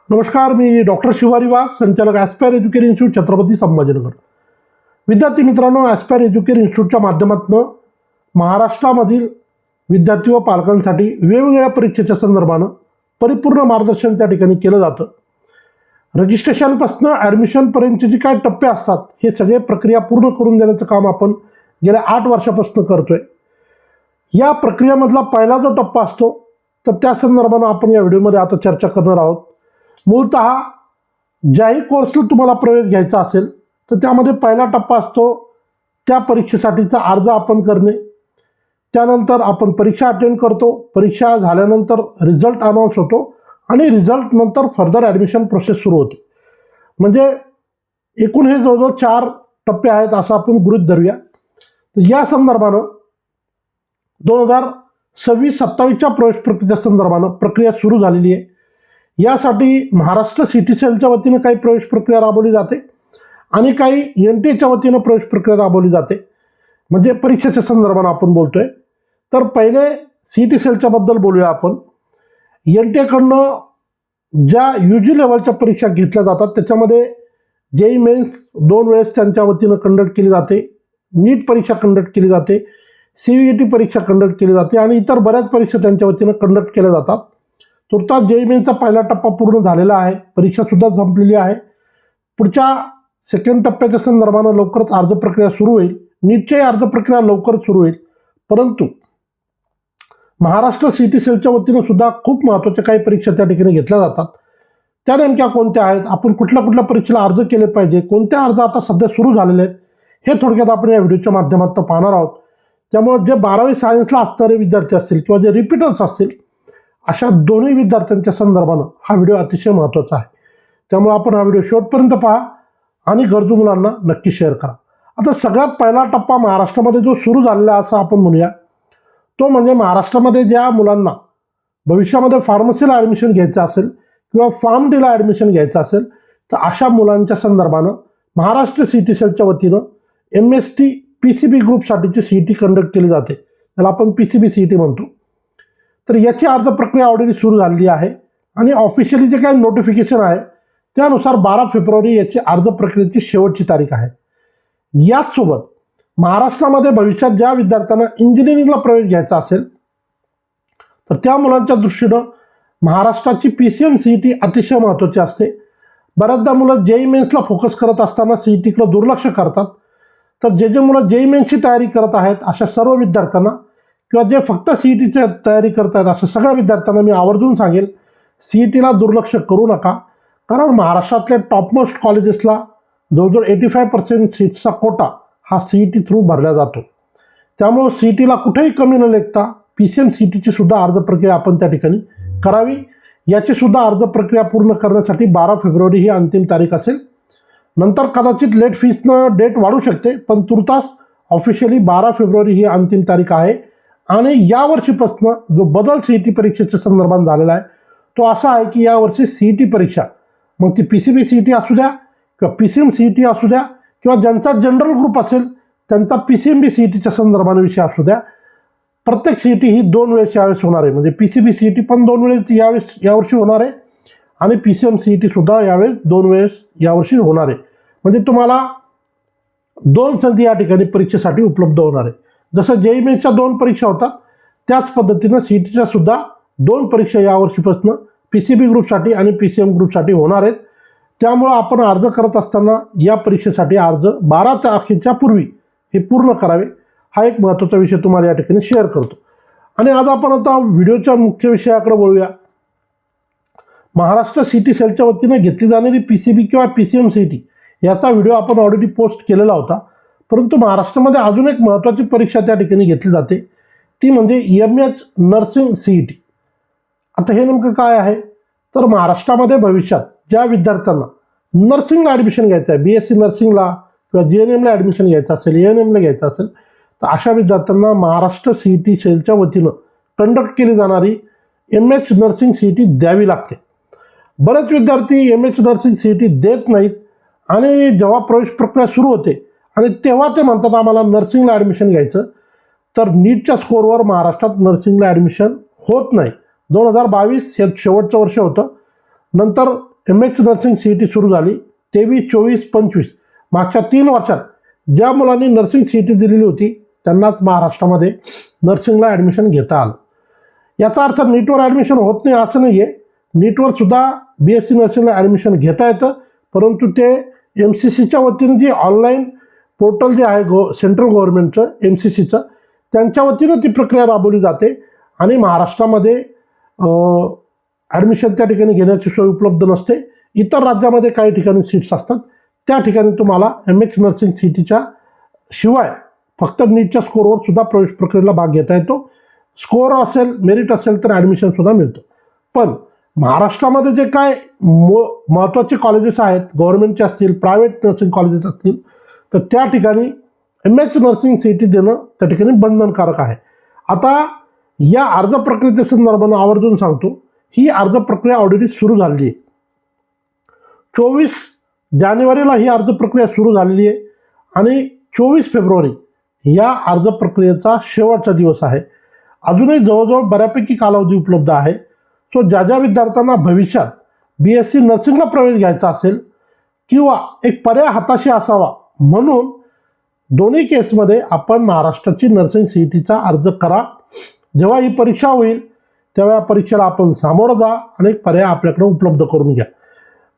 नमस्कार, मी डॉक्टर शिवारी वाघ, संचालक aspire एज्युकेर institute, Chhatrapati Sambhajinagar. विद्यार्थी मित्रांनो, ॲस्पायर एज्युकेर इन्स्टिट्यूटच्या माध्यमातून महाराष्ट्रामधील विद्यार्थी व पालकांसाठी वेगवेगळ्या परीक्षेच्या संदर्भानं परिपूर्ण मार्गदर्शन त्या ठिकाणी केलं जातं. रजिस्ट्रेशनपासून ॲडमिशनपर्यंतचे जे काय टप्पे असतात, हे सगळे प्रक्रिया पूर्ण करून देण्याचं काम आपण गेल्या 8 वर्षापासून करतोय. या प्रक्रियेमधला पहिला जो टप्पा असतो, तर त्या संदर्भानं आपण या व्हिडिओमध्ये आता चर्चा करणार आहोत. मूलतः ज्याही कोर्सला तुम्हाला प्रवेश घ्यायचा असेल, तर त्यामध्ये पहिला टप्पा असतो त्या परीक्षेसाठीचा अर्ज आपण करणे. त्यानंतर आपण परीक्षा अटेंड करतो. परीक्षा झाल्यानंतर रिझल्ट अनाऊन्स होतो आणि रिझल्ट नंतर फर्दर ॲडमिशन प्रोसेस सुरू होते. म्हणजे एकूण हे जवळजवळ 4 टप्पे आहेत असं आपण गृहीत धरूया. तर या संदर्भानं 2026-27च्या प्रवेश प्रक्रियेच्या संदर्भानं प्रक्रिया सुरू झालेली आहे. यासाठी महाराष्ट्र सिटी सेलच्या वतीनं काही प्रवेश प्रक्रिया राबवली जाते आणि काही NTA वतीनं प्रवेश प्रक्रिया राबवली जाते. म्हणजे परीक्षेच्या संदर्भानं आपण बोलतोय. तर पहिले सिटी सेलच्याबद्दल बोलूया आपण. NTA कडनं ज्या UG लेवलच्या परीक्षा घेतल्या जातात, त्याच्यामध्ये JEE मेन्स 2 वेळेस त्यांच्या वतीनं कंडक्ट केली जाते, नीट परीक्षा कंडक्ट केली जाते, CVET परीक्षा कंडक्ट केली जाते आणि इतर बऱ्याच परीक्षा त्यांच्या वतीनं कंडक्ट केल्या जातात. तुर्तास JEE मेन्सचा पहिला टप्पा पूर्ण झालेला आहे, परीक्षासुद्धा संपलेली आहे. पुढच्या सेकंड टप्प्याच्या संदर्भानं लवकरच अर्ज प्रक्रिया सुरू होईल. नीटची अर्ज प्रक्रिया लवकरच सुरू होईल. परंतु महाराष्ट्र सिटी सेलच्या वतीनं सुद्धा खूप महत्त्वाच्या काही परीक्षा त्या ठिकाणी घेतल्या जातात. त्या नेमक्या कोणत्या आहेत, आपण कुठल्या परीक्षेला अर्ज केले पाहिजे, कोणत्या अर्ज आता सध्या सुरू झालेले आहेत, हे थोडक्यात आपण या व्हिडिओच्या माध्यमातून पाहणार आहोत. त्यामुळे जे 12वी सायन्सला असणारे विद्यार्थी असतील किंवा जे रिपीटर्स असतील, अशा दोन्ही विद्यार्थ्यांच्या संदर्भानं हा व्हिडिओ अतिशय महत्त्वाचा आहे. त्यामुळे आपण हा व्हिडिओ शेवटपर्यंत पहा आणि गरजू मुलांना नक्की शेअर करा. आता सगळ्यात पहिला टप्पा महाराष्ट्रामध्ये जो सुरू झालेला आहे असं आपण म्हणूया, तो म्हणजे महाराष्ट्रामध्ये ज्या मुलांना भविष्यामध्ये फार्मसीला ॲडमिशन घ्यायचं असेल किंवा फार्म-डीला ॲडमिशन घ्यायचं असेल, तर अशा मुलांच्या संदर्भानं महाराष्ट्र सिटी सेलच्या वतीनं MST PCB ग्रुपसाठीची CET कंडक्ट केली जाते. त्याला आपण PCB CET म्हणतो. तर याची अर्ज प्रक्रिया ऑलरेडी सुरू झालेली आहे आणि ऑफिशियली जे काही नोटिफिकेशन आहे त्यानुसार 12 फेब्रुवारी याची अर्ज प्रक्रियेची शेवटची तारीख आहे. याचसोबत महाराष्ट्रामध्ये भविष्यात ज्या विद्यार्थ्यांना इंजिनिअरिंगला प्रवेश घ्यायचा असेल, तर त्या मुलांच्या दृष्टीनं महाराष्ट्राची PCM CET अतिशय महत्त्वाची असते. बऱ्याचदा मुलं JEE मेन्सला फोकस करत असताना CETकडे दुर्लक्ष करतात. तर जे मुलं JEE मेन्सची तयारी करत आहेत, अशा सर्व विद्यार्थ्यांना किंवा जे फक्त CETची तयारी करत आहेत, अशा सगळ्या विद्यार्थ्यांना मी आवर्जून सांगेल, CETला दुर्लक्ष करू नका. कारण महाराष्ट्रातल्या टॉपमोस्ट कॉलेजेसला जवळजवळ 85% सीट्सचा कोटा हा CET थ्रू भरला जातो. त्यामुळं CETला कुठेही कमी न लेखता PCM CETची सुद्धा अर्ज प्रक्रिया आपण त्या ठिकाणी करावी. याची सुद्धा अर्ज प्रक्रिया पूर्ण करण्यासाठी 12 फेब्रुवारी ही अंतिम तारीख असेल. नंतर कदाचित लेट फीसनं डेट वाढू शकते, पण तुर्तास ऑफिशियली 12 फेब्रुवारी ही अंतिम तारीख आहे. आणि यावर्षीपासून जो बदल CET परीक्षेच्या संदर्भात झालेला आहे, तो असा आहे की यावर्षी CET परीक्षा, मग ती PCB CET असू द्या किंवा PCM CET असू द्या किंवा ज्यांचा जनरल ग्रुप असेल त्यांचा PCMB CETच्या संदर्भाने विषय असू द्या, प्रत्येक CET ही 2 वेळेस यावेळेस होणार आहे. म्हणजे PCB CET पण 2 वेळेस यावर्षी होणार आहे आणि PCM CET सुद्धा यावेळेस 2 वेळेस यावर्षी होणार आहे. म्हणजे तुम्हाला 2 संधी या ठिकाणी परीक्षेसाठी उपलब्ध होणार आहे. जसं JEE मेन्सच्या 2 परीक्षा होतात, त्याच पद्धतीनं CETच्या सुद्धा 2 परीक्षा यावर्षीपासून PCB ग्रुपसाठी आणि PCM ग्रुपसाठी होणार आहेत. त्यामुळं आपण अर्ज करत असताना या परीक्षेसाठी अर्ज 12 तारखेच्या पूर्वी हे पूर्ण करावे. हा एक महत्त्वाचा विषय तुम्हाला या ठिकाणी शेअर करतो. आणि आज आपण आता व्हिडिओच्या मुख्य विषयाकडे वळूया. महाराष्ट्र सिटी सेलच्या वतीनं घेतली जाणारी PCB किंवा PCM CET याचा व्हिडिओ आपण ऑलरेडी पोस्ट केलेला होता. परंतु महाराष्ट्रामध्ये अजून एक महत्त्वाची परीक्षा त्या ठिकाणी घेतली जाते, ती म्हणजे MH नर्सिंग CET. आता हे नेमकं काय आहे, तर महाराष्ट्रामध्ये भविष्यात ज्या विद्यार्थ्यांना नर्सिंगला ॲडमिशन घ्यायचं आहे, BSc नर्सिंगला किंवा GNMला ॲडमिशन घ्यायचं असेल, ANMला घ्यायचं असेल, तर अशा विद्यार्थ्यांना महाराष्ट्र सिटी सेलच्या वतीनं कंडक्ट केली जाणारी MH नर्सिंग CET द्यावी लागते. बरेच विद्यार्थी MH नर्सिंग CET देत नाहीत आणि जेव्हा प्रवेश प्रक्रिया सुरू होते आणि तेव्हा ते म्हणतात आम्हाला नर्सिंगला ॲडमिशन घ्यायचं, तर नीटच्या स्कोअरवर महाराष्ट्रात नर्सिंगला ॲडमिशन होत नाही. 2022 हे शेवटचं वर्ष होतं. नंतर MH नर्सिंग CET सुरू झाली 23, 24, 25 मागच्या 3 वर्षात ज्या मुलांनी नर्सिंग CET दिलेली होती त्यांनाच महाराष्ट्रामध्ये नर्सिंगला ॲडमिशन घेता आलं. याचा अर्थ नीटवर ॲडमिशन होत नाही असं नाही आहे. नीटवर सुद्धा BSc नर्सिंगला ॲडमिशन घेता येतं, परंतु ते MCCच्या वतीनं जे ऑनलाईन पोर्टल जे आहे सेंट्रल गव्हर्नमेंटचं MCCचं त्यांच्या वतीनं ती प्रक्रिया राबवली जाते आणि महाराष्ट्रामध्ये ॲडमिशन त्या ठिकाणी घेण्याची सोय उपलब्ध नसते. इतर राज्यामध्ये काही ठिकाणी सीट्स असतात, त्या ठिकाणी तुम्हाला MH नर्सिंग CETच्या शिवाय फक्त नीटच्या स्कोअरवर सुद्धा प्रवेश प्रक्रियेला भाग घेता येतो. स्कोअर असेल, मेरिट असेल तर ॲडमिशनसुद्धा मिळतं. पण महाराष्ट्रामध्ये जे काय महत्त्वाचे कॉलेजेस आहेत, गव्हर्नमेंटचे असतील, प्रायव्हेट नर्सिंग कॉलेजेस असतील, तर त्या ठिकाणी MH नर्सिंग CET देणं त्या ठिकाणी बंधनकारक आहे. आता या अर्ज प्रक्रियेच्या संदर्भानं आवर्जून सांगतो, ही अर्ज प्रक्रिया ऑलरेडी सुरू झालेली आहे. 24 जानेवारीला ही अर्ज प्रक्रिया सुरू झालेली आहे आणि 24 फेब्रुवारी या अर्ज प्रक्रियेचा शेवटचा दिवस आहे. अजूनही जवळजवळ बऱ्यापैकी कालावधी उपलब्ध आहे. सो ज्या ज्या विद्यार्थ्यांना भविष्यात BSc नर्सिंगला प्रवेश घ्यायचा असेल किंवा एक पर्याय हाताशी असावा म्हणून दोन्ही केसमध्ये आपण महाराष्ट्राची नर्सिंग CETचा अर्ज करा. जेव्हा ही परीक्षा होईल तेव्हा या परीक्षेला आपण सामोरं जा आणि एक पर्याय आपल्याकडे उपलब्ध करून घ्या.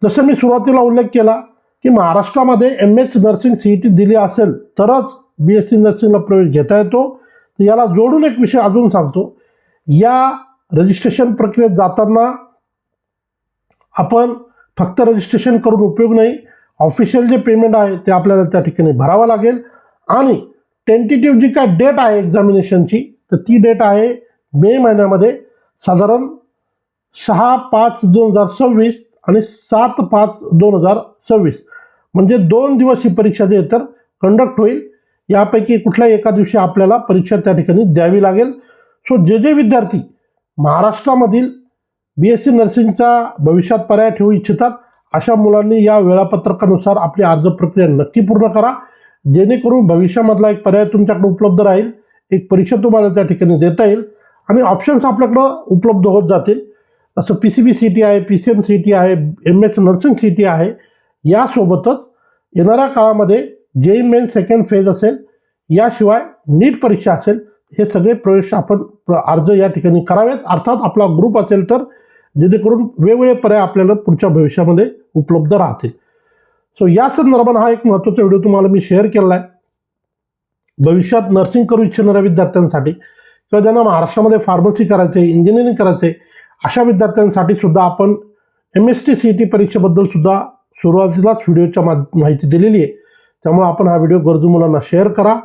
जसं मी सुरुवातीला उल्लेख केला की महाराष्ट्रामध्ये MH नर्सिंग CET दिली असेल तरच BSc नर्सिंगला प्रवेश घेता येतो. याला जोडून एक विषय अजून सांगतो, या रजिस्ट्रेशन प्रक्रियेत जाताना आपण फक्त रजिस्ट्रेशन करून उपयोग नाही, ऑफिशियल जे पेमेंट आहे ते आपल्याला त्या ठिकाणी भरावं लागेल आणि टेंटेटिव्ह जी काय डेट आहे एक्झामिनेशनची तर ती डेट आहे मे महिन्यामध्ये साधारण 6/5/2026 आणि 7/5/2026 म्हणजे 2 दिवस ही परीक्षा जी आहे तर कंडक्ट होईल. यापैकी कुठल्याही एका दिवशी आपल्याला परीक्षा त्या ठिकाणी द्यावी लागेल. सो जे विद्यार्थी महाराष्ट्रामधील BSc नर्सिंगचा भविष्यात पर्याय ठेवू इच्छितात अशा मुलांनी या वेळापत्रकानुसार आपली अर्ज प्रक्रिया नक्की पूर्ण करा, जेणेकरून भविष्यामधला एक पर्याय तुमच्याकडे उपलब्ध राहील, एक परीक्षा तुम्हाला त्या ठिकाणी देता येईल आणि ऑप्शन्स आपल्याकडं उपलब्ध होत जातील. असं PCB CET आहे, PCM CET आहे, MH नर्सिंग CET आहे. यासोबतच येणाऱ्या काळामध्ये JEE मेन सेकंड फेज असेल, याशिवाय नीट परीक्षा असेल, हे सगळे प्रवेश आपण अर्ज या ठिकाणी करावेत. अर्थात आपला ग्रुप असेल तर, जेणेकरून वेगवेगळे पर्याय आपल्याला पुढच्या भविष्यामध्ये उपलब्ध राहतील. सो या संदर्भात हा एक महत्त्वाचा व्हिडिओ तुम्हाला मी शेअर केला आहे. भविष्यात नर्सिंग करू इच्छिणाऱ्या विद्यार्थ्यांसाठी किंवा ज्यांना महाराष्ट्रामध्ये फार्मसी करायचे, इंजिनिअरिंग करायचे अशा विद्यार्थ्यांसाठी सुद्धा आपण MST CET परीक्षेबद्दल सुद्धा सुरुवातीलाच व्हिडिओच्या माहिती दिलेली आहे. त्यामुळे आपण हा व्हिडिओ गरजू मुलांना शेअर करा.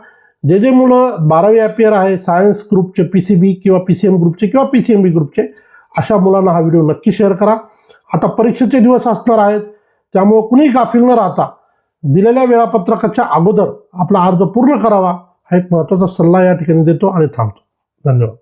जे मुलं 12वी ॲपियर आहे, सायन्स ग्रुपचे, PCB किंवा PCM ग्रुपचे किंवा PCMB ग्रुपचे अशा मुलांना हा व्हिडिओ नक्की शेअर करा. आता परीक्षेचे दिवस असणार आहेत, त्यामुळे कुणीही गाफील न राहता दिलेल्या वेळापत्रकाच्या अगोदर आपला अर्ज पूर्ण करावा हा एक महत्त्वाचा सल्ला या ठिकाणी देतो आणि थांबतो. धन्यवाद.